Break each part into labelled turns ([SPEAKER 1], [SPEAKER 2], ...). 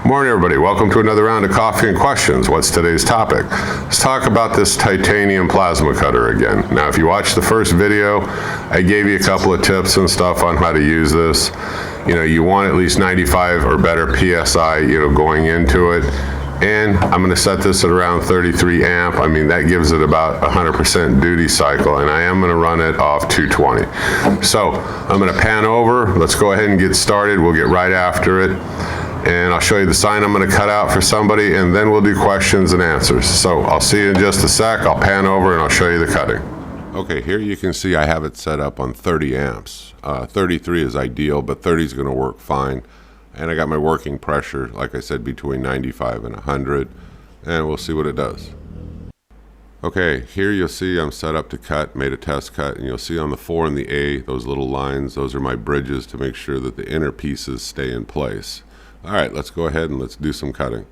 [SPEAKER 1] Morning, everybody. Welcome to another round of Coffee and Questions. What's today's topic? Let's talk about this titanium plasma cutter again. Now, if you watched the first video, I gave you a couple of tips and stuff on how to use this. You know, you want at least 95 or better PSI, going into it. And I'm going to set this at around 33 amp. I mean, that gives it about 100% duty cycle, and I am going to run it off 220. So I'm going to pan over. Let's go ahead and get started. We'll get right after it. And I'll show you the sign I'm going to cut out for somebody, and then we'll do questions and answers. So I'll see you in just a sec. I'll pan over and I'll show you the cutting. Okay, here you can see I have it set up on 30 amps. 33 is ideal, but 30 is going to work fine. And I got my working pressure, like I said, between 95 and 100, and we'll see what it does. Okay, here you'll see I'm set up to cut, made a test cut, and you'll see on the 4 and the A, those little lines, those are my bridges to make sure that the inner pieces stay in place. All right, let's go ahead and let's do some cutting.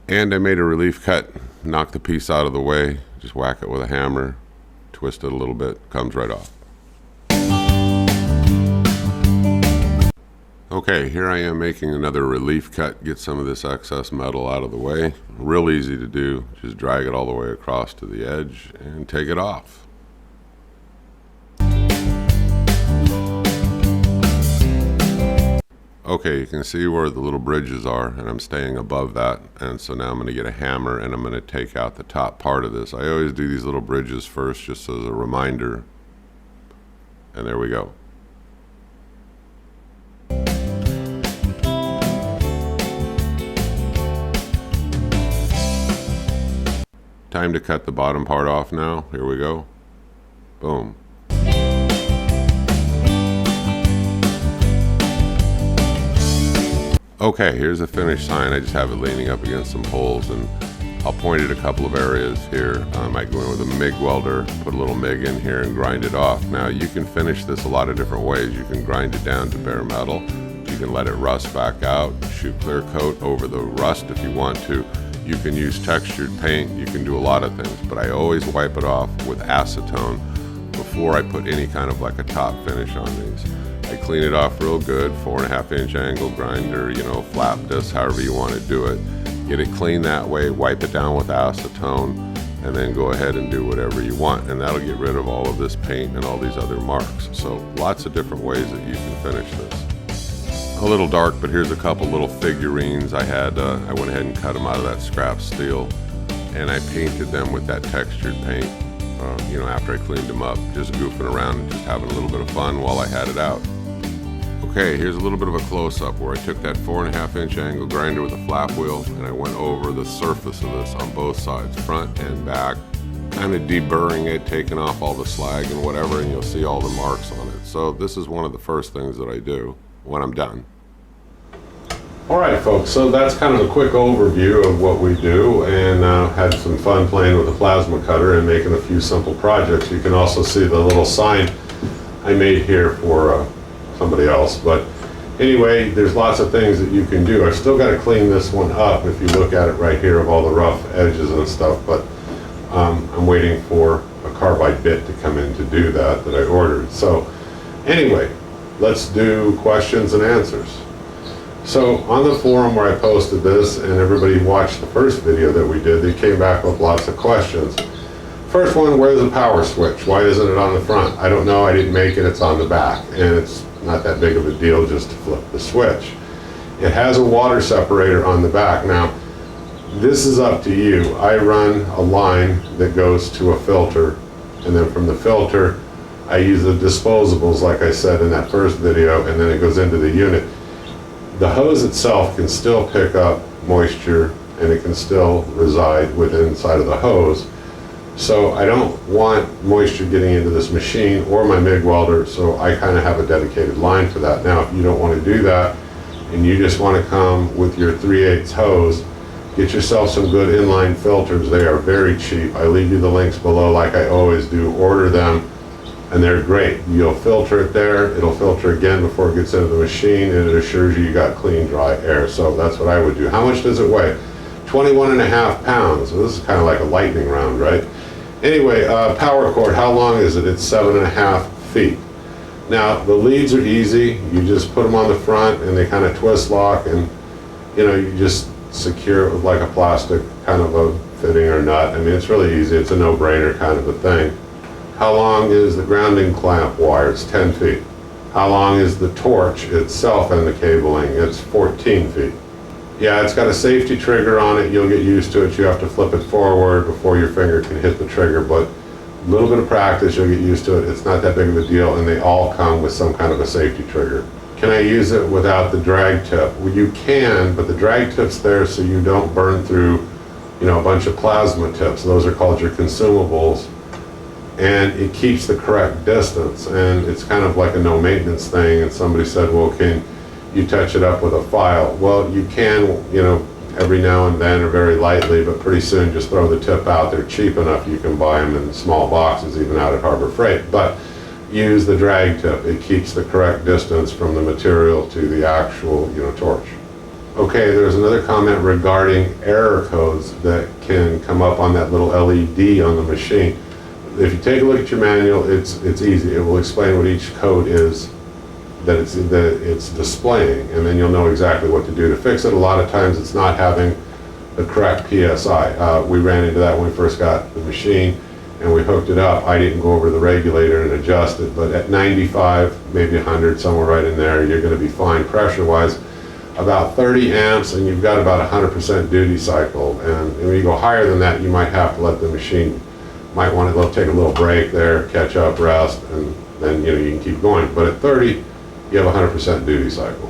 [SPEAKER 1] And I made a relief cut, knock the piece out of the way, just whack it with a hammer, twist it a little bit, comes right off. Okay, here I am making another relief cut, get some of this excess metal out of the way. Real easy to do, just drag it all the way across to the edge and take it off. Okay, you can see where the little bridges are, and I'm staying above that, and so now I'm going to get a hammer and I'm going to take out the top part of this. I always do these little bridges first just as a reminder, and there we go. Time to cut the bottom part off now. Here we go. Boom. Okay, here's the finished sign. I just have it leaning up against some poles, and I'll point at a couple of areas here. I might go in with a MIG welder, put a little MIG in here and grind it off. Now you can finish this a lot of different ways. You can grind it down to bare metal. You can let it rust back out, shoot clear coat over the rust if you want to. You can use textured paint. You can do a lot of things, but I always wipe it off with acetone before I put any kind of like a top finish on these. I clean it off real good, 4.5 inch angle grinder, flap disc, however you want to do it. Get it clean that way, wipe it down with acetone, and then go ahead and do whatever you want. And that'll get rid of all of this paint and all these other marks. So lots of different ways that you can finish this. A little dark, but here's a couple little figurines I had. I went ahead and cut them out of that scrap steel, and I painted them with that textured paint. After I cleaned them up, just goofing around and just having a little bit of fun while I had it out. Okay, here's a little bit of a close-up where I took that 4.5 inch angle grinder with a flap wheel and I went over the surface of this on both sides, front and back, kind of deburring it, taking off all the slag and whatever, and you'll see all the marks on it. So this is one of the first things that I do when I'm done. Alright folks, so that's kind of a quick overview of what we do, and had some fun playing with the plasma cutter and making a few simple projects. You can also see the little sign I made here for somebody else, but anyway, there's lots of things that you can do. I've still got to clean this one up if you look at it right here of all the rough edges and stuff, but I'm waiting for a carbide bit to come in to do that I ordered. So anyway, let's do questions and answers. So on the forum where I posted this and everybody watched the first video that we did, they came back with lots of questions. First one, where's the power switch? Why isn't it on the front? I don't know, I didn't make it, it's on the back, and it's not that big of a deal just to flip the switch. It has a water separator on the back. Now, this is up to you. I run a line that goes to a filter, and then from the filter, I use the disposables like I said in that first video, and then it goes into the unit. The hose itself can still pick up moisture and it can still reside within inside of the hose. So I don't want moisture getting into this machine or my MIG welder, so I kind of have a dedicated line for that. Now if you don't want to do that and you just want to come with your 3/8 hose, get yourself some good inline filters. They are very cheap. I leave you the links below like I always do. Order them and they're great. You'll filter it there, it'll filter again before it gets into the machine, and it assures you got clean, dry air. So that's what I would do. How much does it weigh? 21.5 pounds. So this is kind of like a lightning round, right? Anyway, power cord, how long is it? It's 7.5 feet. Now, the leads are easy. You just put them on the front and they kind of twist lock, and you just secure it with like a plastic kind of a fitting or nut. I mean, it's really easy. It's a no-brainer kind of a thing. How long is the grounding clamp wire? It's 10 feet. How long is the torch itself and the cabling? It's 14 feet. Yeah, it's got a safety trigger on it. You'll get used to it. You have to flip it forward before your finger can hit the trigger, but a little bit of practice, you'll get used to it. It's not that big of a deal, and they all come with some kind of a safety trigger. Can I use it without the drag tip? Well, you can, but the drag tip's there so you don't burn through, a bunch of plasma tips. Those are called your consumables, and it keeps the correct distance, and it's kind of like a no maintenance thing. And somebody said, well, can you touch it up with a file? Well, you can, every now and then or very lightly, but pretty soon just throw the tip out. They're cheap enough, you can buy them in small boxes, even out at Harbor Freight. But use the drag tip. It keeps the correct distance from the material to the actual, torch. Okay, there's another comment regarding error codes that can come up on that little LED on the machine. If you take a look at your manual, it's easy. It will explain what each code is that it's displaying, and then you'll know exactly what to do to fix it. A lot of times it's not having the correct PSI. We ran into that when we first got the machine and we hooked it up. I didn't go over the regulator and adjust it, but at 95, maybe 100, somewhere right in there, you're going to be fine pressure-wise. About 30 amps, and you've got about 100% duty cycle. And when you go higher than that, you might have to let the machine, might want to take a little break there, catch up, rest, and then you can keep going. But at 30, you have 100% duty cycle.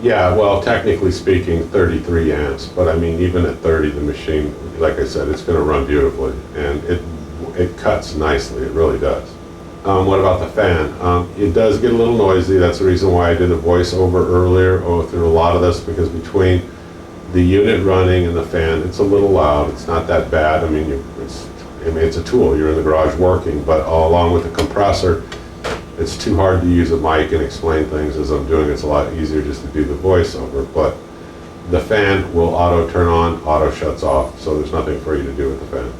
[SPEAKER 1] Yeah, well, technically speaking, 33 amps, but I mean, even at 30, the machine, like I said, it's going to run beautifully, and it cuts nicely. It really does. What about the fan? It does get a little noisy. That's the reason why I did a voiceover earlier through a lot of this, because between the unit running and the fan, it's a little loud. It's not that bad. I mean, it's a tool. You're in the garage working, but along with the compressor, it's too hard to use a mic and explain things as I'm doing. It's a lot easier just to do the voiceover, but the fan will auto turn on, auto shuts off, so there's nothing for you to do with the fan.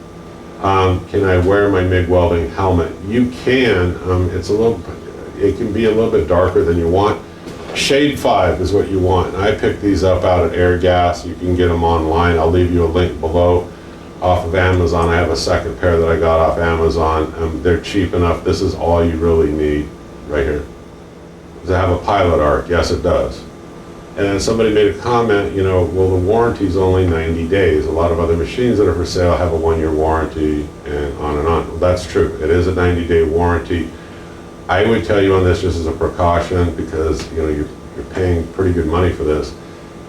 [SPEAKER 1] Can I wear my MIG welding helmet? You can. It can be a little bit darker than you want. Shade 5 is what you want. And I picked these up out at Air Gas. You can get them online. I'll leave you a link below off of Amazon. I have a second pair that I got off Amazon. They're cheap enough. This is all you really need right here. Does it have a pilot arc? Yes, it does. And then somebody made a comment, well, the warranty's only 90 days. A lot of other machines that are for sale have a 1-year warranty and on and on. Well, that's true. It is a 90-day warranty. I would tell you on this just as a precaution, because you're paying pretty good money for this.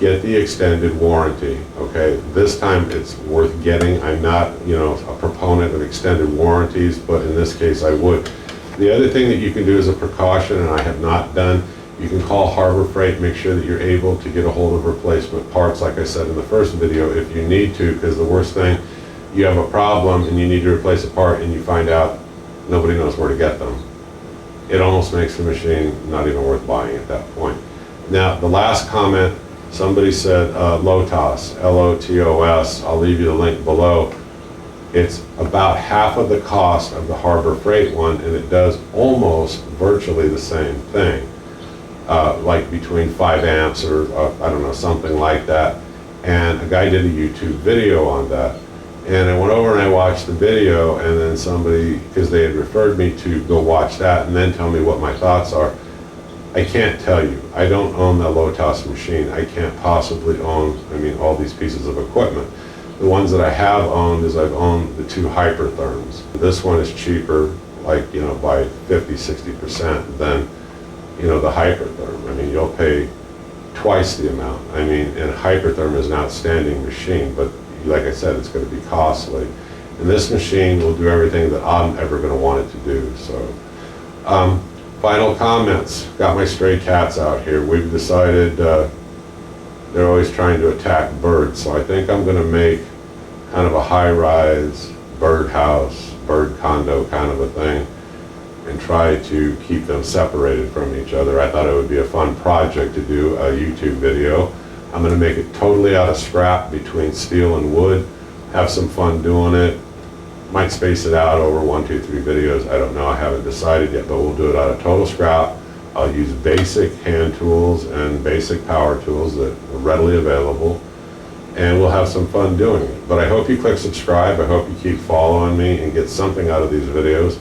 [SPEAKER 1] Get the extended warranty, okay? This time it's worth getting. I'm not, a proponent of extended warranties, but in this case I would. The other thing that you can do as a precaution, and I have not done, you can call Harbor Freight, make sure that you're able to get a hold of replacement parts, like I said in the first video, if you need to, because the worst thing, you have a problem and you need to replace a part and you find out nobody knows where to get them. It almost makes the machine not even worth buying at that point. Now, the last comment, somebody said LOTOS, L-O-T-O-S, I'll leave you the link below. It's about half of the cost of the Harbor Freight one, and it does almost virtually the same thing. Like between 5 amps or I don't know, something like that. And a guy did a YouTube video on that. And I went over and I watched the video, and then somebody, because they had referred me to go watch that and then tell me what my thoughts are. I can't tell you. I don't own the LOTOS machine. I can't possibly own, all these pieces of equipment. The ones that I have owned is I've owned the 2 Hypertherms. This one is cheaper, by 50-60% than the Hypertherm. You'll pay twice the amount. And Hypertherm is an outstanding machine, but like I said, it's going to be costly. And this machine will do everything that I'm ever going to want it to do. So, final comments. Got my stray cats out here. We've decided they're always trying to attack birds, so I think I'm going to make kind of a high-rise bird house, bird condo kind of a thing, and try to keep them separated from each other. I thought it would be a fun project to do a YouTube video. I'm gonna make it totally out of scrap between steel and wood, have some fun doing it. Might space it out over 1, 2, 3 videos, I don't know, I haven't decided yet, but we'll do it out of total scrap. I'll use basic hand tools and basic power tools that are readily available, and we'll have some fun doing it. But I hope you click subscribe, I hope you keep following me and get something out of these videos.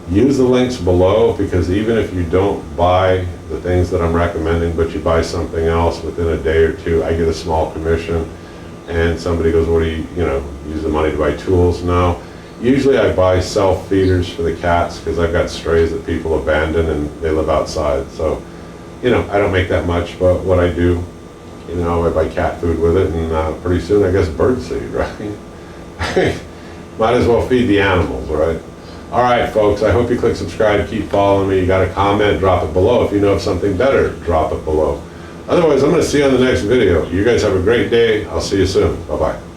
[SPEAKER 1] Use the links below, because even if you don't buy the things that I'm recommending, but you buy something else within a day or two, I get a small commission. And somebody goes, what do you use the money to buy tools? No. Usually I buy self-feeders for the cats, because I've got strays that people abandon and they live outside. So, I don't make that much, but what I do, I buy cat food with it, and pretty soon I guess bird seed, right? Might as well feed the animals, right? All right, folks, I hope you click subscribe, keep following me. You got a comment, drop it below. If you know of something better, drop it below. Otherwise, I'm going to see you on the next video. You guys have a great day. I'll see you soon. Bye-bye.